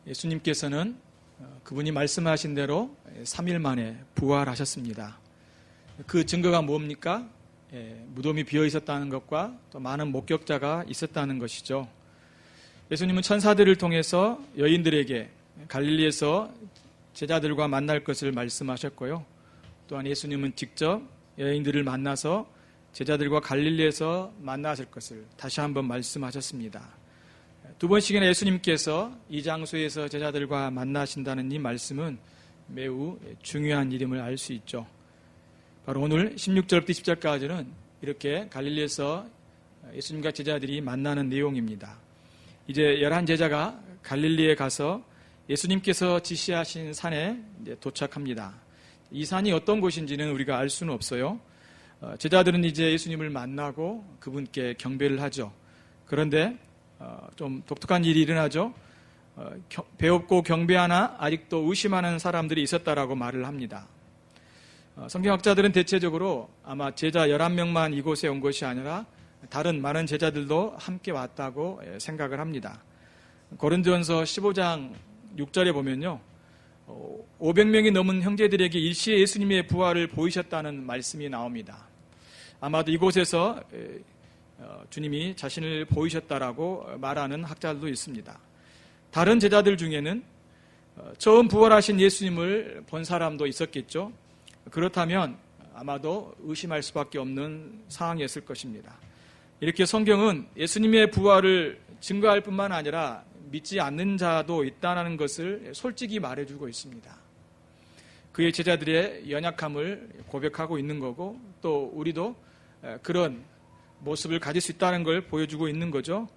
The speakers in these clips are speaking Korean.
예수님께서는 그분이 말씀하신 대로 3일 만에 부활하셨습니다. 그 증거가 뭡니까? 무덤이 비어 있었다는 것과 또 많은 목격자가 있었다는 것이죠. 예수님은 천사들을 통해서 여인들에게 갈릴리에서 제자들과 만날 것을 말씀하셨고요. 또한 예수님은 직접 여인들을 만나서 제자들과 갈릴리에서 만나실 것을 다시 한번 말씀하셨습니다. 두 번씩이나 예수님께서 이 장소에서 제자들과 만나신다는 이 말씀은 매우 중요한 일임을 알 수 있죠. 바로 오늘 16절부터 20절까지는 이렇게 갈릴리에서 예수님과 제자들이 만나는 내용입니다. 이제 11 제자가 갈릴리에 가서 예수님께서 지시하신 산에 도착합니다. 이 산이 어떤 곳인지는 우리가 알 수는 없어요. 제자들은 이제 예수님을 만나고 그분께 경배를 하죠. 그런데 좀 독특한 일이 일어나죠. 배웠고 경배하나 아직도 의심하는 사람들이 있었다라고 말을 합니다. 성경학자들은 대체적으로 아마 제자 11명만 이곳에 온 것이 아니라 다른 많은 제자들도 함께 왔다고 생각을 합니다. 고린도전서 15장 6절에 보면요, 500명이 넘은 형제들에게 일시에 예수님의 부활을 보이셨다는 말씀이 나옵니다. 아마도 이곳에서 주님이 자신을 보이셨다라고 말하는 학자들도 있습니다. 다른 제자들 중에는 처음 부활하신 예수님을 본 사람도 있었겠죠. 그렇다면 아마도 의심할 수밖에 없는 상황이었을 것입니다. 이렇게 성경은 예수님의 부활을 증거할 뿐만 아니라 믿지 않는 자도 있다는 것을 솔직히 말해주고 있습니다. 그의 제자들의 연약함을 고백하고 있는 거고, 또 우리도 그런 모습을 가질 수 있다는 걸 보여주고 있는 거죠.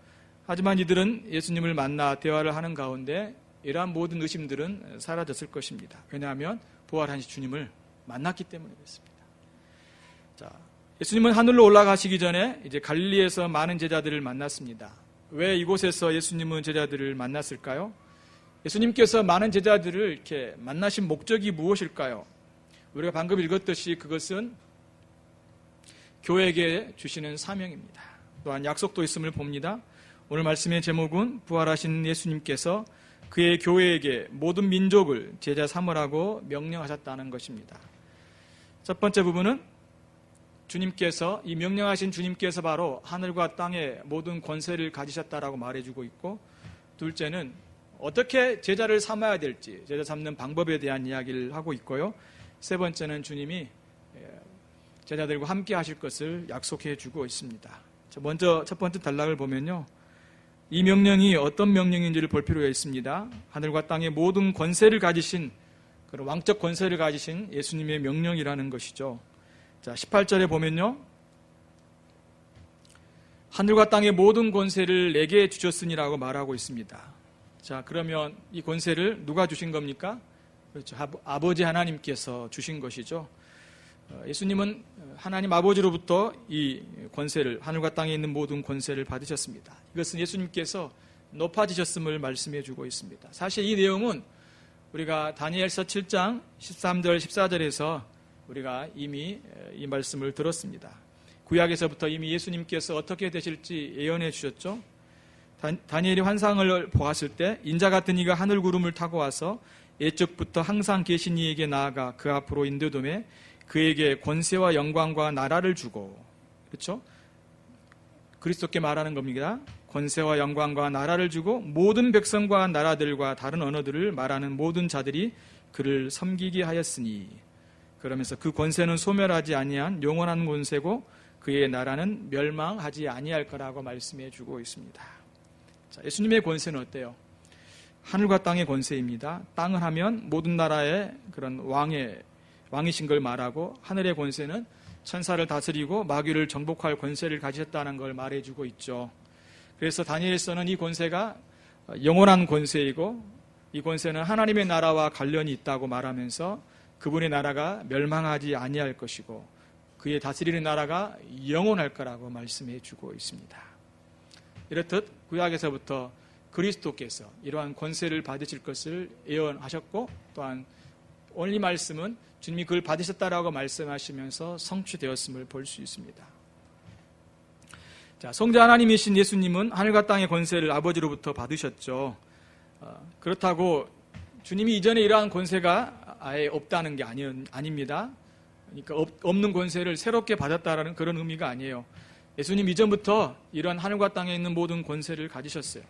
하지만 이들은 예수님을 만나 대화를 하는 가운데 이러한 모든 의심들은 사라졌을 것입니다. 왜냐하면 부활하신 주님을 만났기 때문에 그렇습니다. 자, 예수님은 하늘로 올라가시기 전에 이제 갈릴리에서 많은 제자들을 만났습니다. 왜 이곳에서 예수님은 제자들을 만났을까요? 예수님께서 많은 제자들을 이렇게 만나신 목적이 무엇일까요? 우리가 방금 읽었듯이 그것은 교회에게 주시는 사명입니다. 또한 약속도 있음을 봅니다. 오늘 말씀의 제목은 부활하신 예수님께서 그의 교회에게 모든 민족을 제자 삼으라고 명령하셨다는 것입니다. 첫 번째 부분은 주님께서, 이 명령하신 주님께서 바로 하늘과 땅의 모든 권세를 가지셨다라고 말해주고 있고, 둘째는 어떻게 제자를 삼아야 될지, 제자 삼는 방법에 대한 이야기를 하고 있고요. 세 번째는 주님이 제자들과 함께 하실 것을 약속해 주고 있습니다. 먼저 첫 번째 단락을 보면요, 이 명령이 어떤 명령인지를 볼 필요가 있습니다. 하늘과 땅의 모든 권세를 가지신, 그런 왕적 권세를 가지신 예수님의 명령이라는 것이죠. 자, 18절에 보면요, 하늘과 땅의 모든 권세를 내게 주셨으니라고 말하고 있습니다. 자, 그러면 이 권세를 누가 주신 겁니까? 그렇죠, 아버지 하나님께서 주신 것이죠. 예수님은 하나님 아버지로부터 이 권세를, 하늘과 땅에 있는 모든 권세를 받으셨습니다. 이것은 예수님께서 높아지셨음을 말씀해 주고 있습니다. 사실 이 내용은 우리가 다니엘서 7장 13절 14절에서 우리가 이미 이 말씀을 들었습니다. 구약에서부터 이미 예수님께서 어떻게 되실지 예언해 주셨죠. 다니엘이 환상을 보았을 때 인자 같은 이가 하늘 구름을 타고 와서 예적부터 항상 계신 이에게 나아가 그 앞으로 인도됨에 그에게 권세와 영광과 나라를 주고, 그렇죠? 그리스도께 말하는 겁니다. 권세와 영광과 나라를 주고 모든 백성과 나라들과 다른 언어들을 말하는 모든 자들이 그를 섬기게 하였으니, 그러면서 그 권세는 소멸하지 아니한 영원한 권세고 그의 나라는 멸망하지 아니할 거라고 말씀해 주고 있습니다. 자, 예수님의 권세는 어때요? 하늘과 땅의 권세입니다. 땅을 하면 모든 나라의 그런 왕이신 걸 말하고, 하늘의 권세는 천사를 다스리고 마귀를 정복할 권세를 가지셨다는 걸 말해주고 있죠. 그래서 다니엘서는 이 권세가 영원한 권세이고, 이 권세는 하나님의 나라와 관련이 있다고 말하면서 그분의 나라가 멸망하지 아니할 것이고 그의 다스리는 나라가 영원할 거라고 말씀해 주고 있습니다. 이렇듯 구약에서부터 그리스도께서 이러한 권세를 받으실 것을 예언하셨고, 또한 오늘 이 말씀은 주님이 그걸 받으셨다라고 말씀하시면서 성취되었음을 볼 수 있습니다. 자, 성자 하나님이신 예수님은 하늘과 땅의 권세를 아버지로부터 받으셨죠. 그렇다고 주님이 이전에 이러한 권세가 아예 없다는 게 아닙니다. 그러니까 없는 권세를 새롭게 받았다라는 그런 의미가 아니에요. 예수님 이전부터 이런 하늘과 땅에 있는 모든 권세를 가지셨어요.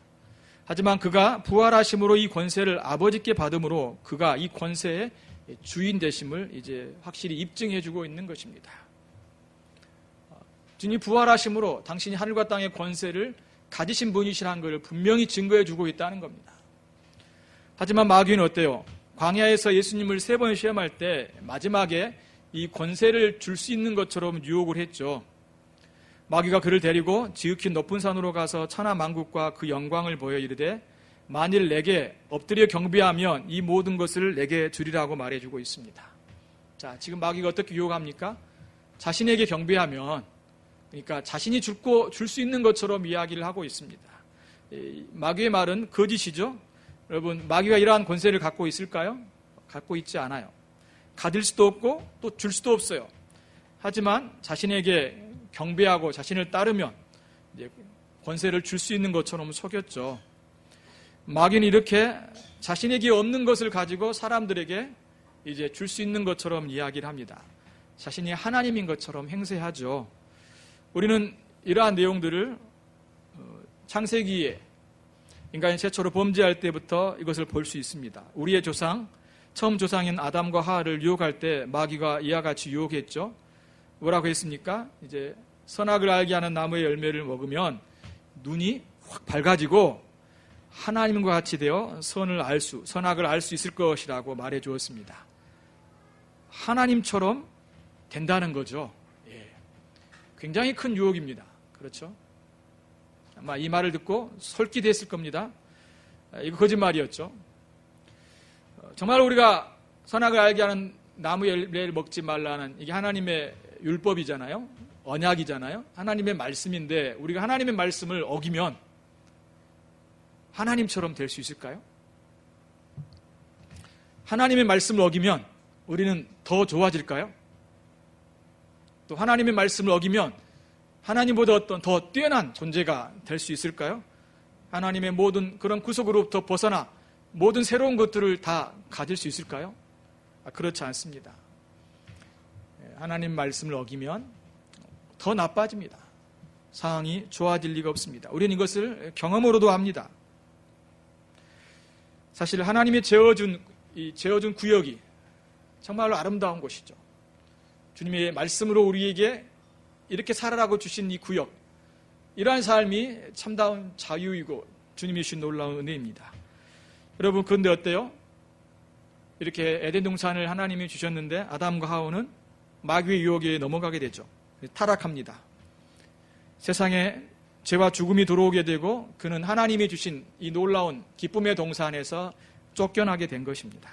하지만 그가 부활하심으로 이 권세를 아버지께 받음으로 그가 이 권세의 주인 되심을 이제 확실히 입증해주고 있는 것입니다. 주님 부활하심으로 당신이 하늘과 땅의 권세를 가지신 분이시라는 것을 분명히 증거해주고 있다는 겁니다. 하지만 마귀는 어때요? 광야에서 예수님을 3번 시험할 때 마지막에 이 권세를 줄 수 있는 것처럼 유혹을 했죠. 마귀가 그를 데리고 지극히 높은 산으로 가서 천하 만국과 그 영광을 보여 이르되 만일 내게 엎드려 경배하면 이 모든 것을 내게 주리라고 말해주고 있습니다. 자, 지금 마귀가 어떻게 유혹합니까? 자신에게 경배하면, 그러니까 자신이 줄 수 있는 것처럼 이야기를 하고 있습니다. 마귀의 말은 거짓이죠. 여러분, 마귀가 이러한 권세를 갖고 있을까요? 갖고 있지 않아요. 가질 수도 없고 또 줄 수도 없어요. 하지만 자신에게 경배하고 자신을 따르면 이제 권세를 줄 수 있는 것처럼 속였죠. 마귀는 이렇게 자신에게 없는 것을 가지고 사람들에게 이제 줄 수 있는 것처럼 이야기를 합니다. 자신이 하나님인 것처럼 행세하죠. 우리는 이러한 내용들을 창세기에 인간이 최초로 범죄할 때부터 이것을 볼 수 있습니다. 우리의 조상, 처음 조상인 아담과 하와를 유혹할 때 마귀가 이와 같이 유혹했죠. 뭐라고 했습니까? 이제 선악을 알게 하는 나무의 열매를 먹으면 눈이 확 밝아지고 하나님과 같이 되어 선악을 알 수 있을 것이라고 말해 주었습니다. 하나님처럼 된다는 거죠. 예. 굉장히 큰 유혹입니다. 그렇죠? 아마 이 말을 듣고 솔깃했을 겁니다. 이거 거짓말이었죠. 정말 우리가 선악을 알게 하는 나무 열매를 먹지 말라는 이게 하나님의 율법이잖아요. 언약이잖아요. 하나님의 말씀인데 우리가 하나님의 말씀을 어기면 하나님처럼 될 수 있을까요? 하나님의 말씀을 어기면 우리는 더 좋아질까요? 또 하나님의 말씀을 어기면 하나님보다 어떤 더 뛰어난 존재가 될 수 있을까요? 하나님의 모든 그런 구속으로부터 벗어나 모든 새로운 것들을 다 가질 수 있을까요? 그렇지 않습니다. 하나님 말씀을 어기면 더 나빠집니다. 상황이 좋아질 리가 없습니다. 우리는 이것을 경험으로도 합니다. 사실 하나님이 재어준 구역이 정말로 아름다운 곳이죠. 주님의 말씀으로 우리에게 이렇게 살아라고 주신 이 구역, 이러한 삶이 참다운 자유이고 주님이 주신 놀라운 은혜입니다. 여러분, 그런데 어때요? 이렇게 에덴 동산을 하나님이 주셨는데 아담과 하와는 마귀의 유혹에 넘어가게 되죠. 타락합니다. 세상에 죄와 죽음이 들어오게 되고 그는 하나님이 주신 이 놀라운 기쁨의 동산에서 쫓겨나게 된 것입니다.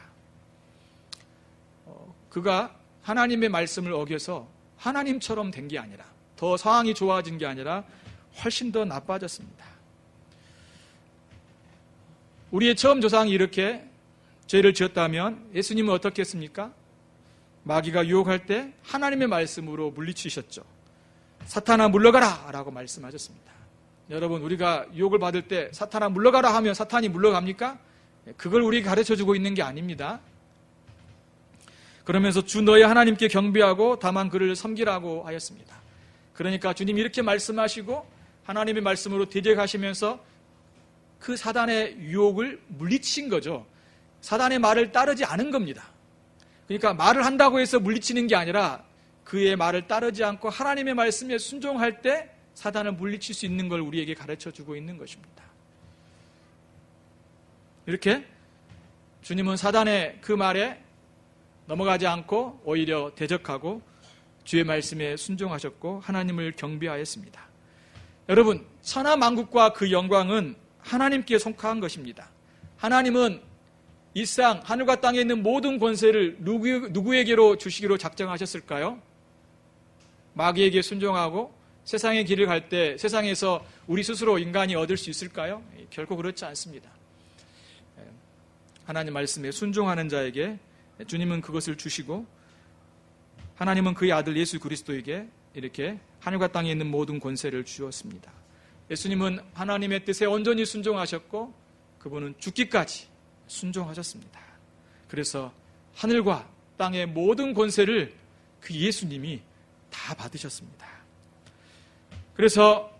그가 하나님의 말씀을 어겨서 하나님처럼 된 게 아니라, 더 상황이 좋아진 게 아니라 훨씬 더 나빠졌습니다. 우리의 처음 조상이 이렇게 죄를 지었다면 예수님은 어떻게 했습니까? 마귀가 유혹할 때 하나님의 말씀으로 물리치셨죠. 사탄아 물러가라 라고 말씀하셨습니다. 여러분, 우리가 유혹을 받을 때 사탄아 물러가라 하면 사탄이 물러갑니까? 그걸 우리에게 가르쳐주고 있는 게 아닙니다. 그러면서 주 너의 하나님께 경배하고 다만 그를 섬기라고 하였습니다. 그러니까 주님이 이렇게 말씀하시고 하나님의 말씀으로 대적하시면서 그 사단의 유혹을 물리친 거죠. 사단의 말을 따르지 않은 겁니다. 그러니까 말을 한다고 해서 물리치는 게 아니라 그의 말을 따르지 않고 하나님의 말씀에 순종할 때 사단을 물리칠 수 있는 걸 우리에게 가르쳐주고 있는 것입니다. 이렇게 주님은 사단의 그 말에 넘어가지 않고 오히려 대적하고 주의 말씀에 순종하셨고 하나님을 경배하였습니다. 여러분, 천하 만국과 그 영광은 하나님께 속한 것입니다. 하나님은 이 세상 하늘과 땅에 있는 모든 권세를 누구에게로 주시기로 작정하셨을까요? 마귀에게 순종하고 세상의 길을 갈 때 세상에서 우리 스스로 인간이 얻을 수 있을까요? 결코 그렇지 않습니다. 하나님 말씀에 순종하는 자에게 주님은 그것을 주시고 하나님은 그의 아들 예수 그리스도에게 이렇게 하늘과 땅에 있는 모든 권세를 주었습니다. 예수님은 하나님의 뜻에 온전히 순종하셨고 그분은 죽기까지 순종하셨습니다. 그래서 하늘과 땅의 모든 권세를 그 예수님이 다 받으셨습니다. 그래서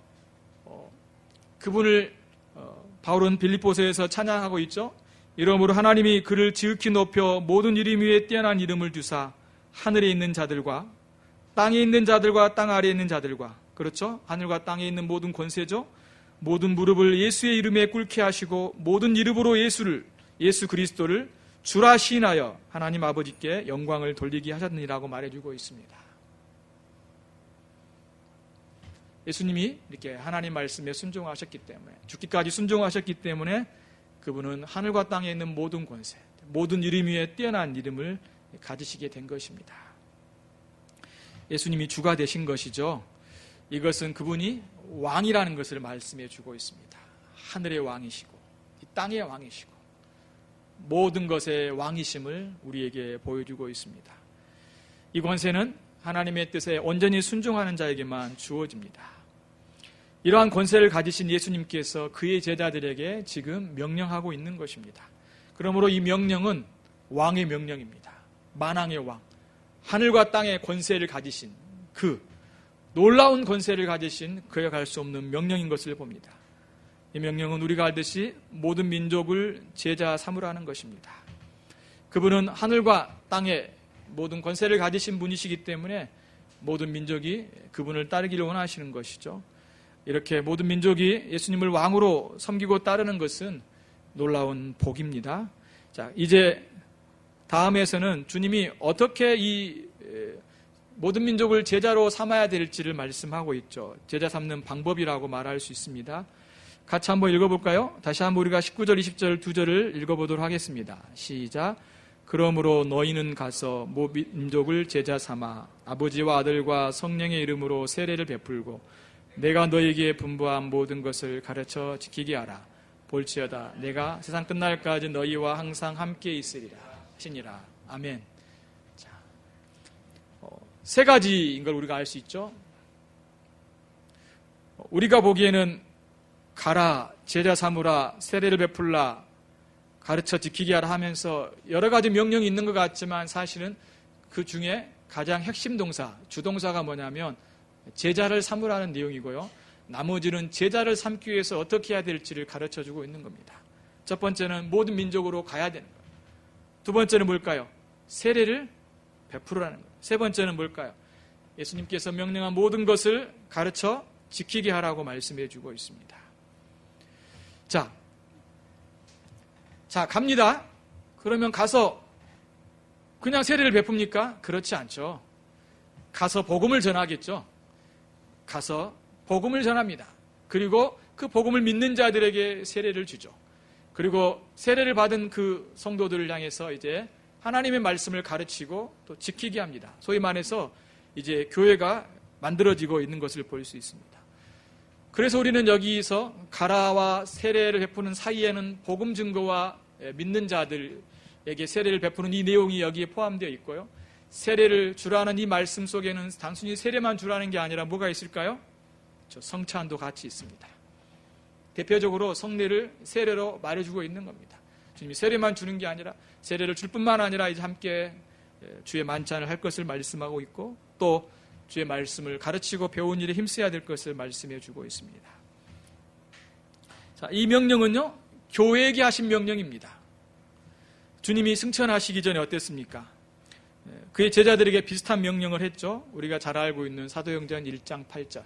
그분을 바울은 빌립보서에서 찬양하고 있죠. 이러므로 하나님이 그를 지극히 높여 모든 이름 위에 뛰어난 이름을 주사 하늘에 있는 자들과 땅에 있는 자들과 땅 아래에 있는 자들과, 그렇죠? 하늘과 땅에 있는 모든 권세죠. 모든 무릎을 예수의 이름에 꿇게 하시고 모든 이름으로 예수 그리스도를 주라 시인하여 하나님 아버지께 영광을 돌리게 하셨느니라고 말해주고 있습니다. 예수님이 이렇게 하나님 말씀에 순종하셨기 때문에, 죽기까지 순종하셨기 때문에 그분은 하늘과 땅에 있는 모든 권세, 모든 이름 위에 뛰어난 이름을 가지시게 된 것입니다. 예수님이 주가 되신 것이죠. 이것은 그분이 왕이라는 것을 말씀해 주고 있습니다. 하늘의 왕이시고 이 땅의 왕이시고 모든 것의 왕이심을 우리에게 보여주고 있습니다. 이 권세는 하나님의 뜻에 온전히 순종하는 자에게만 주어집니다. 이러한 권세를 가지신 예수님께서 그의 제자들에게 지금 명령하고 있는 것입니다. 그러므로 이 명령은 왕의 명령입니다. 만왕의 왕, 하늘과 땅의 권세를 가지신 그 놀라운 권세를 가지신 그에 갈 수 없는 명령인 것을 봅니다. 이 명령은 우리가 알듯이 모든 민족을 제자 삼으라는 것입니다. 그분은 하늘과 땅의 모든 권세를 가지신 분이시기 때문에 모든 민족이 그분을 따르기를 원하시는 것이죠. 이렇게 모든 민족이 예수님을 왕으로 섬기고 따르는 것은 놀라운 복입니다. 자, 이제 다음에서는 주님이 어떻게 이 모든 민족을 제자로 삼아야 될지를 말씀하고 있죠. 제자 삼는 방법이라고 말할 수 있습니다. 같이 한번 읽어볼까요? 다시 한번 우리가 19절, 20절 두 절을 읽어보도록 하겠습니다. 시작. 그러므로 너희는 가서 모든 민족을 제자 삼아 아버지와 아들과 성령의 이름으로 세례를 베풀고 내가 너희에게 분부한 모든 것을 가르쳐 지키게 하라. 볼지어다 내가 세상 끝날까지 너희와 항상 함께 있으리라 하시니라. 아멘. 자, 세 가지인 걸 우리가 알 수 있죠. 우리가 보기에는 가라, 제자 삼으라, 세례를 베풀라, 가르쳐 지키게 하라 하면서 여러 가지 명령이 있는 것 같지만 사실은 그 중에 가장 핵심 동사, 주동사가 뭐냐면 제자를 삼으라는 내용이고요. 나머지는 제자를 삼기 위해서 어떻게 해야 될지를 가르쳐주고 있는 겁니다. 첫 번째는 모든 민족으로 가야 되는 거예요. 두 번째는 뭘까요? 세례를 베풀으라는 거예요. 세 번째는 뭘까요? 예수님께서 명령한 모든 것을 가르쳐 지키게 하라고 말씀해 주고 있습니다. 자, 갑니다. 그러면 가서 그냥 세례를 베풉니까? 그렇지 않죠. 가서 복음을 전하겠죠. 가서 복음을 전합니다. 그리고 그 복음을 믿는 자들에게 세례를 주죠. 그리고 세례를 받은 그 성도들을 향해서 이제 하나님의 말씀을 가르치고 또 지키게 합니다. 소위 말해서 이제 교회가 만들어지고 있는 것을 볼 수 있습니다. 그래서 우리는 여기서 가라와 세례를 베푸는 사이에는 복음 증거와 믿는 자들에게 세례를 베푸는 이 내용이 여기에 포함되어 있고요. 세례를 주라는 이 말씀 속에는 단순히 세례만 주라는 게 아니라 뭐가 있을까요? 성찬도 같이 있습니다. 대표적으로 성례를 세례로 말해주고 있는 겁니다. 주님이 세례만 주는 게 아니라 세례를 줄 뿐만 아니라 이제 함께 주의 만찬을 할 것을 말씀하고 있고 또 주의 말씀을 가르치고 배운 일에 힘써야 될 것을 말씀해 주고 있습니다. 자, 이 명령은요, 교회에게 하신 명령입니다. 주님이 승천하시기 전에 어땠습니까? 그의 제자들에게 비슷한 명령을 했죠. 우리가 잘 알고 있는 사도행전 1장 8절.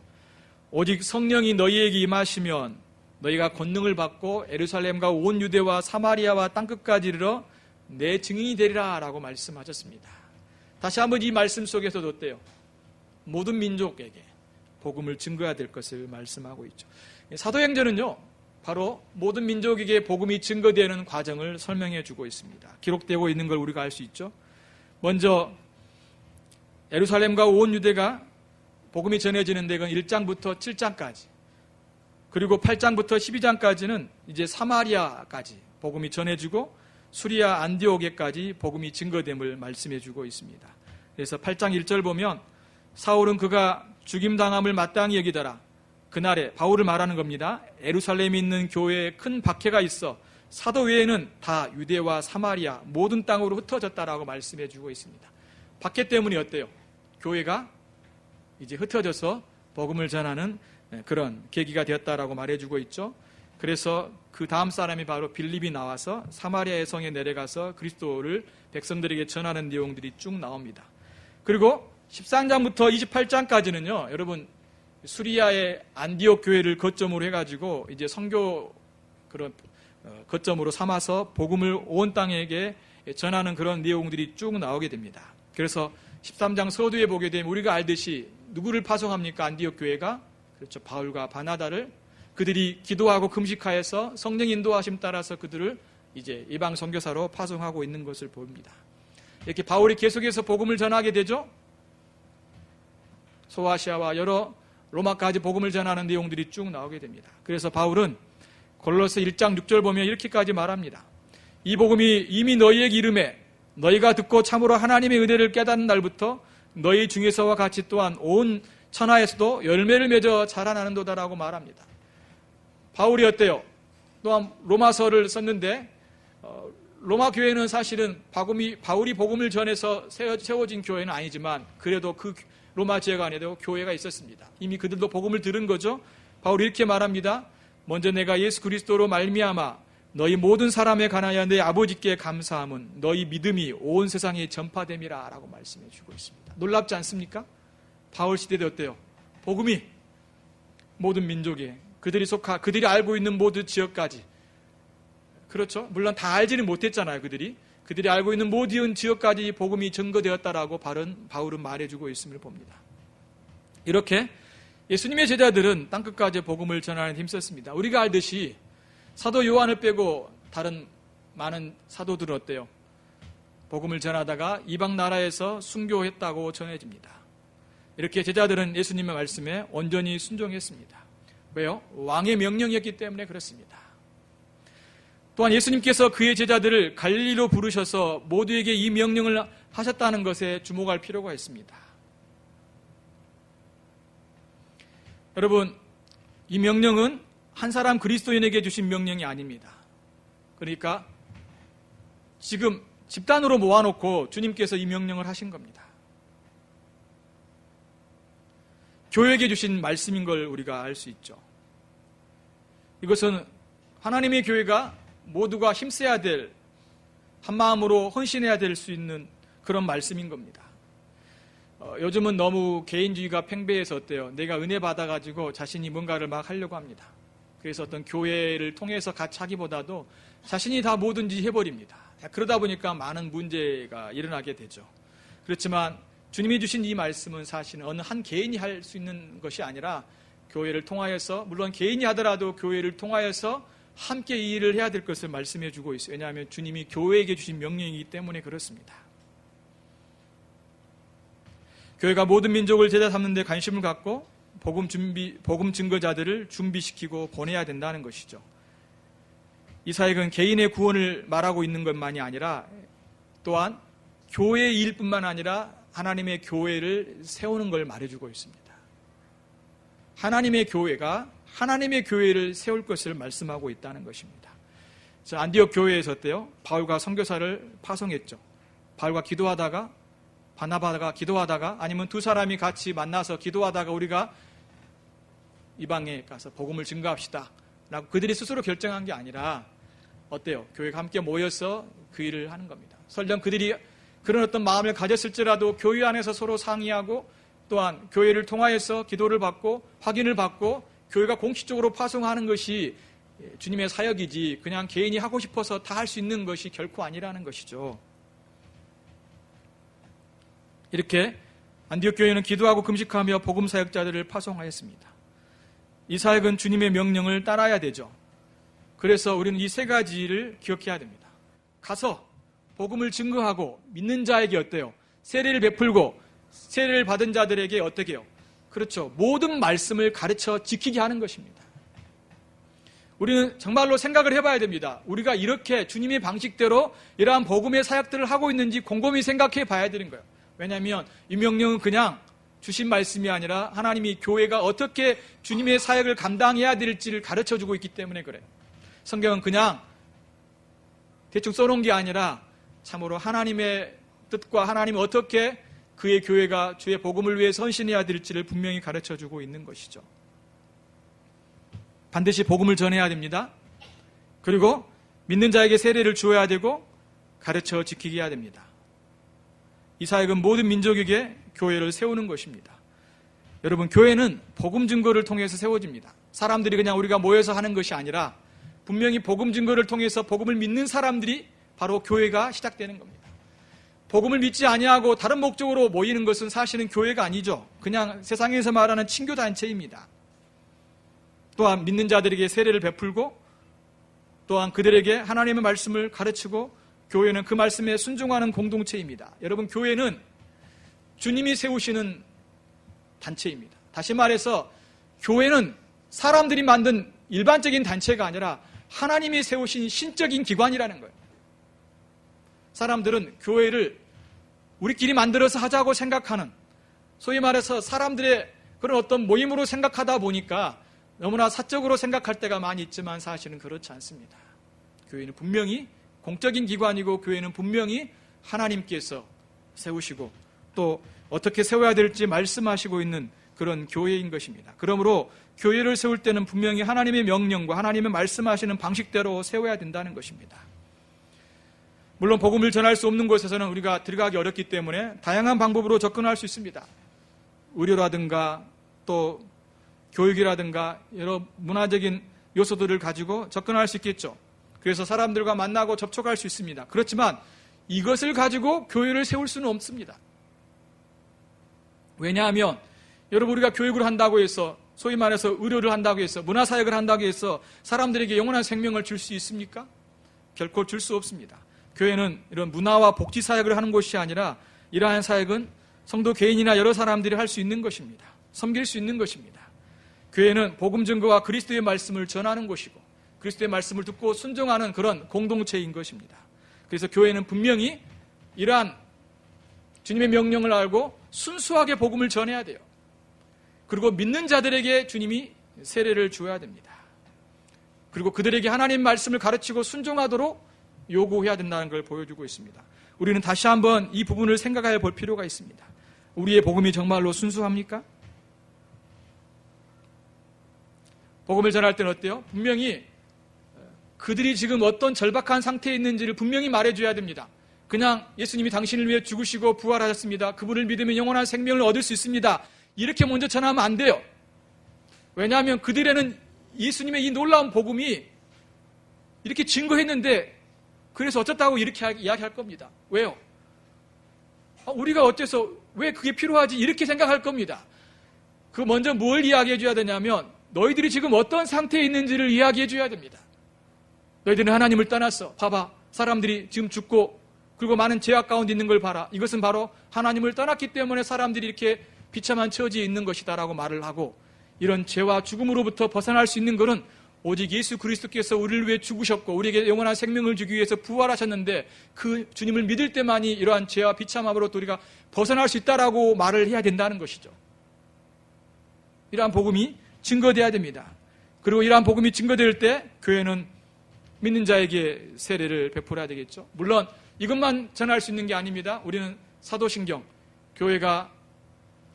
오직 성령이 너희에게 임하시면 너희가 권능을 받고 예루살렘과 온 유대와 사마리아와 땅끝까지 이르러 내 증인이 되리라 라고 말씀하셨습니다. 다시 한번 이 말씀 속에서도 어때요? 모든 민족에게 복음을 증거해야 될 것을 말씀하고 있죠. 사도행전은요, 바로 모든 민족에게 복음이 증거되는 과정을 설명해 주고 있습니다. 기록되고 있는 걸 우리가 알 수 있죠. 먼저 예루살렘과 온 유대가 복음이 전해지는 데는 1장부터 7장까지, 그리고 8장부터 12장까지는 이제 사마리아까지 복음이 전해지고 수리아 안디오게까지 복음이 증거됨을 말씀해 주고 있습니다. 그래서 8장 1절 보면 사울은 그가 죽임당함을 마땅히 여기더라. 그날에 바울을 말하는 겁니다. 예루살렘에 있는 교회에 큰 박해가 있어 사도 외에는 다 유대와 사마리아 모든 땅으로 흩어졌다라고 말씀해 주고 있습니다. 박해 때문이 어때요? 교회가 이제 흩어져서 복음을 전하는 그런 계기가 되었다라고 말해주고 있죠. 그래서 그 다음 사람이 바로 빌립이 나와서 사마리아의 성에 내려가서 그리스도를 백성들에게 전하는 내용들이 쭉 나옵니다. 그리고 13장부터 28장까지는요, 여러분 수리아의 안디옥 교회를 거점으로 해가지고 이제 선교 그런 거점으로 삼아서 복음을 온 땅에게 전하는 그런 내용들이 쭉 나오게 됩니다. 그래서 13장 서두에 보게 되면 우리가 알듯이 누구를 파송합니까? 안디옥 교회가, 그렇죠, 바울과 바나다를, 그들이 기도하고 금식하여서 성령 인도하심 따라서 그들을 이제 이방 선교사로 파송하고 있는 것을 봅니다. 이렇게 바울이 계속해서 복음을 전하게 되죠. 소아시아와 여러 로마까지 복음을 전하는 내용들이 쭉 나오게 됩니다. 그래서 바울은 골로새 1장 6절 보면 이렇게까지 말합니다. 이 복음이 이미 너희에게 이름에 너희가 듣고 참으로 하나님의 은혜를 깨닫는 날부터 너희 중에서와 같이 또한 온 천하에서도 열매를 맺어 자라나는도다라고 말합니다. 바울이 어때요? 또한 로마서를 썼는데 로마 교회는 사실은 바울이 복음을 전해서 세워진 교회는 아니지만 그래도 그 로마 지역 안에도 교회가 있었습니다. 이미 그들도 복음을 들은 거죠. 바울이 이렇게 말합니다. 먼저 내가 예수 그리스도로 말미암아 너희 모든 사람에 관하여 내 아버지께 감사함은 너희 믿음이 온 세상에 전파됨이라 라고 말씀해 주고 있습니다. 놀랍지 않습니까? 바울 시대도 어때요? 복음이 모든 민족에 그들이 알고 있는 모든 지역까지, 그렇죠? 물론 다 알지는 못했잖아요. 그들이 알고 있는 모든 지역까지 복음이 증거되었다라고 바울은 말해주고 있음을 봅니다. 이렇게 예수님의 제자들은 땅끝까지 복음을 전하는 데 힘썼습니다. 우리가 알듯이 사도 요한을 빼고 다른 많은 사도들은 어때요? 복음을 전하다가 이방 나라에서 순교했다고 전해집니다. 이렇게 제자들은 예수님의 말씀에 온전히 순종했습니다. 왜요? 왕의 명령이었기 때문에 그렇습니다. 또한 예수님께서 그의 제자들을 갈릴리로 부르셔서 모두에게 이 명령을 하셨다는 것에 주목할 필요가 있습니다. 여러분, 이 명령은 한 사람 그리스도인에게 주신 명령이 아닙니다. 그러니까 지금 집단으로 모아놓고 주님께서 이 명령을 하신 겁니다. 교회에게 주신 말씀인 걸 우리가 알 수 있죠. 이것은 하나님의 교회가 모두가 힘써야 될, 한마음으로 헌신해야 될 수 있는 그런 말씀인 겁니다. 요즘은 너무 개인주의가 팽배해서 어때요? 내가 은혜 받아가지고 자신이 뭔가를 막 하려고 합니다. 그래서 어떤 교회를 통해서 같이 하기보다도 자신이 다 뭐든지 해버립니다. 그러다 보니까 많은 문제가 일어나게 되죠. 그렇지만 주님이 주신 이 말씀은 사실은 어느 한 개인이 할 수 있는 것이 아니라 교회를 통하여서, 물론 개인이 하더라도 교회를 통하여서 함께 이 일을 해야 될 것을 말씀해 주고 있어요. 왜냐하면 주님이 교회에게 주신 명령이기 때문에 그렇습니다. 교회가 모든 민족을 제자 삼는 데 관심을 갖고 복음 증거자들을 준비시키고 보내야 된다는 것이죠. 이 사역은 개인의 구원을 말하고 있는 것만이 아니라 또한 교회의 일뿐만 아니라 하나님의 교회를 세우는 걸 말해주고 있습니다. 하나님의 교회가 하나님의 교회를 세울 것을 말씀하고 있다는 것입니다. 자, 안디옥 교회에서 어때요? 바울과 선교사를 파송했죠. 바울과 기도하다가, 바나바가 기도하다가, 아니면 두 사람이 같이 만나서 기도하다가 우리가 이방에 가서 복음을 증거합시다 라고 그들이 스스로 결정한 게 아니라 어때요? 교회가 함께 모여서 그 일을 하는 겁니다. 설령 그들이 그런 어떤 마음을 가졌을지라도 교회 안에서 서로 상의하고 또한 교회를 통하여서 기도를 받고 확인을 받고 교회가 공식적으로 파송하는 것이 주님의 사역이지 그냥 개인이 하고 싶어서 다 할 수 있는 것이 결코 아니라는 것이죠. 이렇게 안디옥 교회는 기도하고 금식하며 복음 사역자들을 파송하였습니다. 이 사역은 주님의 명령을 따라야 되죠. 그래서 우리는 이 세 가지를 기억해야 됩니다. 가서 복음을 증거하고 믿는 자에게 어때요? 세례를 베풀고 세례를 받은 자들에게 어떻게 해요? 그렇죠. 모든 말씀을 가르쳐 지키게 하는 것입니다. 우리는 정말로 생각을 해봐야 됩니다. 우리가 이렇게 주님의 방식대로 이러한 복음의 사역들을 하고 있는지 곰곰이 생각해 봐야 되는 거예요. 왜냐하면 이 명령은 그냥 주신 말씀이 아니라 하나님이 교회가 어떻게 주님의 사역을 감당해야 될지를 가르쳐주고 있기 때문에 그래요. 성경은 그냥 대충 써놓은 게 아니라 참으로 하나님의 뜻과 하나님이 어떻게 그의 교회가 주의 복음을 위해 헌신해야 될지를 분명히 가르쳐주고 있는 것이죠. 반드시 복음을 전해야 됩니다. 그리고 믿는 자에게 세례를 주어야 되고 가르쳐 지키게 해야 됩니다. 이 사역은 모든 민족에게 교회를 세우는 것입니다. 여러분, 교회는 복음 증거를 통해서 세워집니다. 사람들이 그냥 우리가 모여서 하는 것이 아니라 분명히 복음 증거를 통해서 복음을 믿는 사람들이 바로 교회가 시작되는 겁니다. 복음을 믿지 아니하고 다른 목적으로 모이는 것은 사실은 교회가 아니죠. 그냥 세상에서 말하는 친교단체입니다. 또한 믿는 자들에게 세례를 베풀고 또한 그들에게 하나님의 말씀을 가르치고 교회는 그 말씀에 순종하는 공동체입니다. 여러분, 교회는 주님이 세우시는 단체입니다. 다시 말해서 교회는 사람들이 만든 일반적인 단체가 아니라 하나님이 세우신 신적인 기관이라는 거예요. 사람들은 교회를 우리끼리 만들어서 하자고 생각하는, 소위 말해서 사람들의 그런 어떤 모임으로 생각하다 보니까 너무나 사적으로 생각할 때가 많이 있지만 사실은 그렇지 않습니다. 교회는 분명히 공적인 기관이고 교회는 분명히 하나님께서 세우시고 또 어떻게 세워야 될지 말씀하시고 있는 그런 교회인 것입니다. 그러므로 교회를 세울 때는 분명히 하나님의 명령과 하나님의 말씀하시는 방식대로 세워야 된다는 것입니다. 물론 복음을 전할 수 없는 곳에서는 우리가 들어가기 어렵기 때문에 다양한 방법으로 접근할 수 있습니다. 의료라든가 또 교육이라든가 여러 문화적인 요소들을 가지고 접근할 수 있겠죠. 그래서 사람들과 만나고 접촉할 수 있습니다. 그렇지만 이것을 가지고 교회를 세울 수는 없습니다. 왜냐하면 여러분, 우리가 교육을 한다고 해서, 소위 말해서 의료를 한다고 해서, 문화사역을 한다고 해서 사람들에게 영원한 생명을 줄 수 있습니까? 결코 줄 수 없습니다. 교회는 이런 문화와 복지 사역을 하는 곳이 아니라 이러한 사역은 성도 개인이나 여러 사람들이 할 수 있는 것입니다. 섬길 수 있는 것입니다. 교회는 복음 증거와 그리스도의 말씀을 전하는 곳이고 그리스도의 말씀을 듣고 순종하는 그런 공동체인 것입니다. 그래서 교회는 분명히 이러한 주님의 명령을 알고 순수하게 복음을 전해야 돼요. 그리고 믿는 자들에게 주님이 세례를 주어야 됩니다. 그리고 그들에게 하나님 말씀을 가르치고 순종하도록 요구해야 된다는 걸 보여주고 있습니다. 우리는 다시 한번 이 부분을 생각해 볼 필요가 있습니다. 우리의 복음이 정말로 순수합니까? 복음을 전할 때는 어때요? 분명히 그들이 지금 어떤 절박한 상태에 있는지를 분명히 말해줘야 됩니다. 그냥 예수님이 당신을 위해 죽으시고 부활하셨습니다. 그분을 믿으면 영원한 생명을 얻을 수 있습니다. 이렇게 먼저 전하면 안 돼요. 왜냐하면 그들에는 예수님의 이 놀라운 복음이 이렇게 증거했는데 그래서 어쩌다고 이렇게 이야기할 겁니다. 왜요? 우리가 어째서 왜 그게 필요하지? 이렇게 생각할 겁니다. 그 먼저 뭘 이야기해 줘야 되냐면 너희들이 지금 어떤 상태에 있는지를 이야기해 줘야 됩니다. 너희들은 하나님을 떠났어. 봐봐. 사람들이 지금 죽고 그리고 많은 죄악 가운데 있는 걸 봐라. 이것은 바로 하나님을 떠났기 때문에 사람들이 이렇게 비참한 처지에 있는 것이다라고 말을 하고 이런 죄와 죽음으로부터 벗어날 수 있는 것은 오직 예수 그리스도께서 우리를 위해 죽으셨고 우리에게 영원한 생명을 주기 위해서 부활하셨는데 그 주님을 믿을 때만이 이러한 죄와 비참함으로부터 우리가 벗어날 수 있다라고 말을 해야 된다는 것이죠. 이러한 복음이 증거되어야 됩니다. 그리고 이러한 복음이 증거될 때 교회는 믿는 자에게 세례를 베풀어야 되겠죠. 물론 이것만 전할 수 있는 게 아닙니다. 우리는 사도신경, 교회가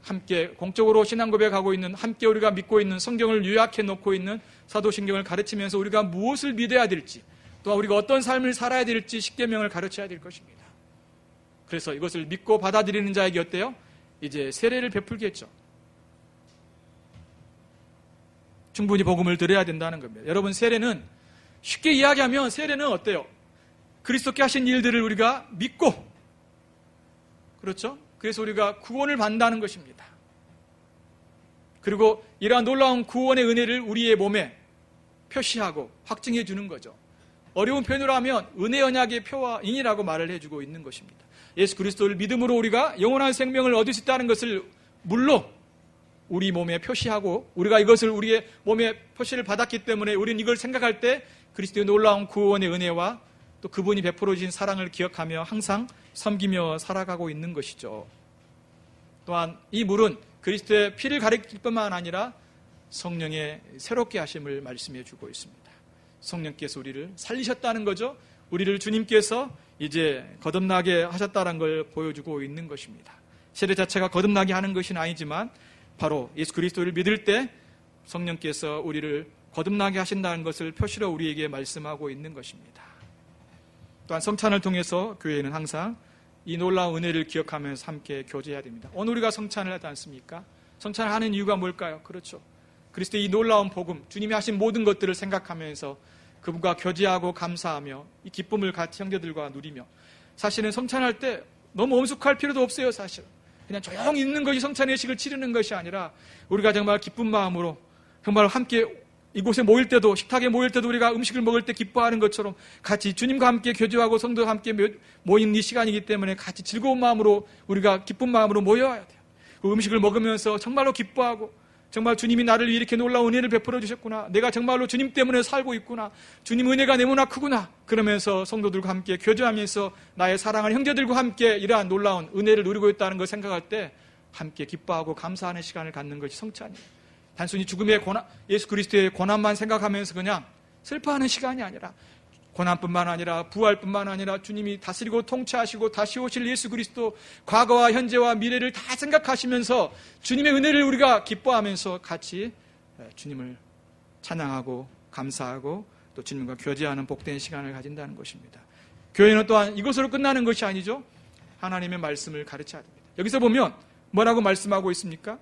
함께 공적으로 신앙 고백하고 있는, 함께 우리가 믿고 있는 성경을 요약해 놓고 있는 사도신경을 가르치면서 우리가 무엇을 믿어야 될지, 또한 우리가 어떤 삶을 살아야 될지 십계명을 가르쳐야 될 것입니다. 그래서 이것을 믿고 받아들이는 자에게 어때요? 이제 세례를 베풀겠죠. 충분히 복음을 들어야 된다는 겁니다. 여러분, 세례는 쉽게 이야기하면 세례는 어때요? 그리스도께 하신 일들을 우리가 믿고, 그렇죠? 그래서 우리가 구원을 받는다는 것입니다. 그리고 이러한 놀라운 구원의 은혜를 우리의 몸에 표시하고 확증해 주는 거죠. 어려운 표현으로 하면 은혜 언약의 표와 인이라고 말을 해주고 있는 것입니다. 예수 그리스도를 믿음으로 우리가 영원한 생명을 얻을 수 있다는 것을 물로 우리 몸에 표시하고 우리가 이것을 우리의 몸에 표시를 받았기 때문에 우리는 이걸 생각할 때 그리스도의 놀라운 구원의 은혜와 또 그분이 베풀어 주신 사랑을 기억하며 항상 섬기며 살아가고 있는 것이죠. 또한 이 물은 그리스도의 피를 가리킬 뿐만 아니라 성령의 새롭게 하심을 말씀해 주고 있습니다. 성령께서 우리를 살리셨다는 거죠. 우리를 주님께서 이제 거듭나게 하셨다는 걸 보여주고 있는 것입니다. 세례 자체가 거듭나게 하는 것은 아니지만 바로 예수 그리스도를 믿을 때 성령께서 우리를 거듭나게 하신다는 것을 표시로 우리에게 말씀하고 있는 것입니다. 또한 성찬을 통해서 교회는 항상 이 놀라운 은혜를 기억하면서 함께 교제해야 됩니다. 오늘 우리가 성찬을 하지 않습니까? 성찬을 하는 이유가 뭘까요? 그렇죠. 그리스도의 이 놀라운 복음, 주님이 하신 모든 것들을 생각하면서 그분과 교제하고 감사하며 이 기쁨을 같이 형제들과 누리며, 사실은 성찬할 때 너무 엄숙할 필요도 없어요. 사실 그냥 조용히 있는 것이 성찬의 의식을 치르는 것이 아니라 우리가 정말 기쁜 마음으로 정말 함께 이곳에 모일 때도, 식탁에 모일 때도 우리가 음식을 먹을 때 기뻐하는 것처럼 같이 주님과 함께 교제하고 성도와 함께 모이는 이 시간이기 때문에 같이 즐거운 마음으로, 우리가 기쁜 마음으로 모여야 돼요. 그 음식을 먹으면서 정말로 기뻐하고, 정말 주님이 나를 위해 이렇게 놀라운 은혜를 베풀어 주셨구나, 내가 정말로 주님 때문에 살고 있구나, 주님 은혜가 너무나 크구나, 그러면서 성도들과 함께 교제하면서 나의 사랑하는 형제들과 함께 이러한 놀라운 은혜를 누리고 있다는 걸 생각할 때 함께 기뻐하고 감사하는 시간을 갖는 것이 성찬이에요. 단순히 죽음의 고난, 예수 그리스도의 고난만 생각하면서 그냥 슬퍼하는 시간이 아니라, 고난뿐만 아니라 부활뿐만 아니라 주님이 다스리고 통치하시고 다시 오실 예수 그리스도, 과거와 현재와 미래를 다 생각하시면서 주님의 은혜를 우리가 기뻐하면서 같이 주님을 찬양하고 감사하고 또 주님과 교제하는 복된 시간을 가진다는 것입니다. 교회는 또한 이것으로 끝나는 것이 아니죠. 하나님의 말씀을 가르쳐야 됩니다. 여기서 보면 뭐라고 말씀하고 있습니까?